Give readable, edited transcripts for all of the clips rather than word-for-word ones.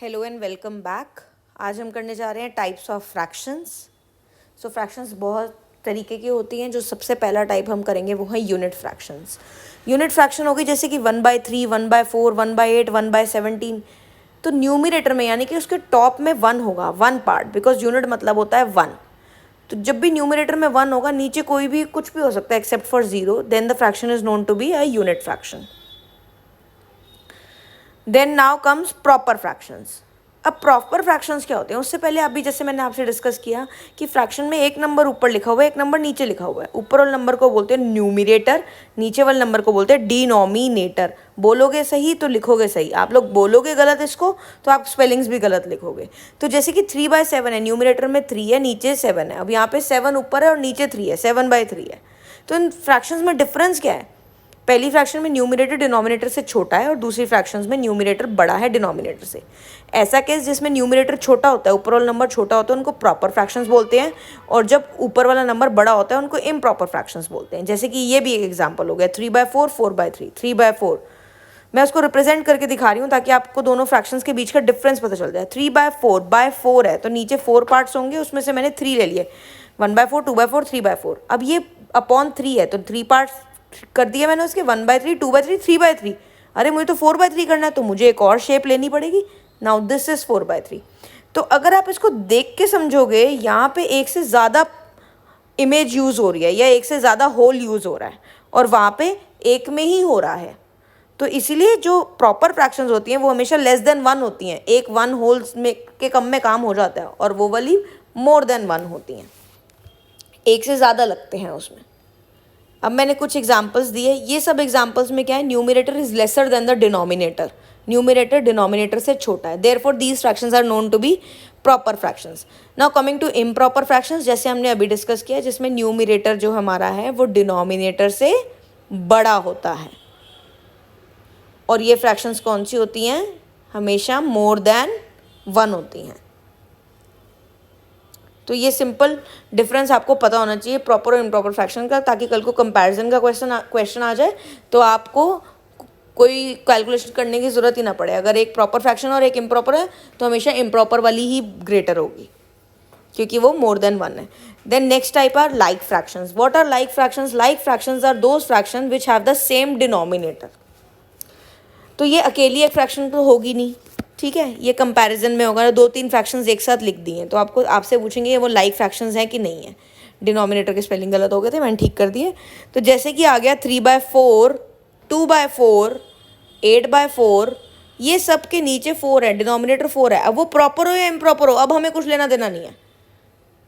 Hello and welcome back. आज हम करने जा रहे हैं types of fractions. So fractions बहुत तरीके की होती हैं। जो सबसे पहला टाइप हम करेंगे वो है यूनिट फ्रैक्शंस। यूनिट फ्रैक्शन होगी जैसे कि 1/3, 1/4, 1/8, 1/17। तो न्यूमिनेटर में यानी कि उसके टॉप में 1 होगा, 1 पार्ट, बिकॉज यूनिट मतलब होता है 1। तो जब भी न्यूमिनेटर में 1 होगा, नीचे कोई भी कुछ भी हो सकता है except for 0, then the fraction is known to be a unit fraction. Then now comes proper fractions. अब प्रॉपर फ्रैक्शंस क्या होते हैं, उससे पहले अभी जैसे मैंने आपसे डिस्कस किया कि फ्रैक्शन में एक नंबर ऊपर लिखा हुआ है, एक नंबर नीचे लिखा हुआ है। ऊपर वाले नंबर को बोलते हैं न्यूमिनेटर, नीचे वाले नंबर को बोलते हैं डिनोमिनेटर। बोलोगे सही तो लिखोगे सही, आप लोग बोलोगे गलत इसको तो आप स्पेलिंग्स भी गलत लिखोगे। तो जैसे कि 3/7 है, न्यूमिनेटर में 3 है, नीचे 7 है। अब यहाँ पे 7 ऊपर है और नीचे 3 है, 7/3 है। तो इन फ्रैक्शंस में डिफरेंस क्या है? पहली फ्रैक्शन में न्यूमिनेटर डिनोमिनेटर से छोटा है और दूसरी फ्रैक्शंस में न्यूमिनेटर बड़ा है डिनोमिनेटर से। ऐसा केस जिसमें न्यूमिनेटर छोटा होता है, ऊपर वाला नंबर छोटा होता है, उनको प्रॉपर फ्रैक्शंस बोलते हैं, और जब ऊपर वाला नंबर बड़ा होता है उनको इम्प्रॉपर फ्रैक्शंस बोलते हैं। जैसे कि ये भी एक एग्जाम्पल हो गया 3/4, 4/3, 3/4। मैं उसको रिप्रेजेंट करके दिखा रही हूँ ताकि आपको दोनों फ्रैक्शंस के बीच का डिफरेंस पता चल जाए। 3/4 है तो नीचे 4 पार्ट्स होंगे, उसमें से मैंने 3 ले लिए, 1/4, 2/4, 3/4। अब ये अपॉन 3 है तो 3 पार्ट्स कर दिया मैंने उसके, 1/3, 2/3, 3/3। अरे मुझे तो 4/3 करना है तो मुझे एक और शेप लेनी पड़ेगी। Now this is 4/3। तो अगर आप इसको देख के समझोगे, यहाँ पे एक से ज़्यादा इमेज यूज़ हो रही है या एक से ज़्यादा होल यूज़ हो रहा है, और वहाँ पे एक में ही हो रहा है। तो इसीलिए जो प्रॉपर फ्रैक्शंस होती हैं वो हमेशा लेस देन 1 होती हैं। एक 1 होल्स में के कम में काम हो जाता है, और वो वाली मोर देन 1 होती हैं, एक से ज़्यादा लगते हैं उसमें। अब मैंने कुछ एग्जांपल्स दिए। ये सब एग्जांपल्स में क्या है, numerator is lesser than the denominator. Numerator denominator से छोटा है, therefore these fractions are known to be proper fractions. Now coming to improper fractions, जैसे हमने अभी डिस्कस किया, जिसमें न्यूमिनेटर जो हमारा है वो डिनोमिनेटर से बड़ा होता है। और ये फ्रैक्शंस कौन सी होती हैं? हमेशा मोर देन 1 होती हैं। तो ये सिंपल डिफरेंस आपको पता होना चाहिए प्रॉपर और इम्प्रॉपर फ्रैक्शन का, ताकि कल को कंपैरिजन का क्वेश्चन आ जाए तो आपको कोई कैलकुलेशन करने की ज़रूरत ही ना पड़े। अगर एक प्रॉपर फ्रैक्शन और एक इम्प्रॉपर है तो हमेशा इम्प्रॉपर वाली ही ग्रेटर होगी, क्योंकि वो मोर देन 1 है। Then next type are like fractions. What are like fractions? Like fractions are those fraction which have the same denominator. तो ये अकेली एक फ्रैक्शन तो होगी नहीं, ठीक है, ये कंपैरिजन में होगा। 2-3 फ्रैक्शंस एक साथ लिख दिए तो आपको आपसे पूछेंगे ये वो लाइक फ्रैक्शंस हैं कि नहीं है। डिनोमिनेटर के स्पेलिंग गलत हो गए थे, मैंने ठीक कर दिए। तो जैसे कि आ गया 3/4, 2/4, 8/4, ये सब के नीचे 4 है, डिनोमिनेटर 4 है। अब वो प्रॉपर हो या इम्प्रॉपर हो, अब हमें कुछ लेना देना नहीं है।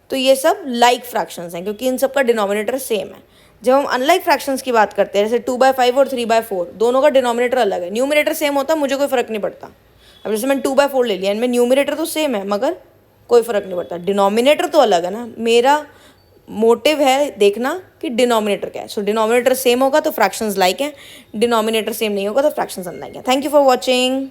तो ये सब लाइक फ्रैक्शंस हैं क्योंकि इन सब का डिनोमिनेटर सेम है। जब हम अनलाइक फ्रैक्शंस की बात करते हैं, जैसे 2/5 और 3/4, दोनों का डिनोमिनेटर अलग है, न्यूमिनेटर सेम होता है, मुझे कोई फ़र्क नहीं पड़ता। अब जैसे मैंने 2/4 ले लिया, इनमें न्यूमिनेटर तो सेम है मगर कोई फ़र्क नहीं पड़ता, डिनोमिनेटर तो अलग है ना। मेरा मोटिव है देखना कि डिनोमिनेटर क्या है। सो डिनोमिनेटर सेम होगा तो फ्रैक्शंस लाइक हैं, डिनोमिनेटर सेम नहीं होगा तो फ्रैक्शंस अनलाइक हैं। Thank you for watching.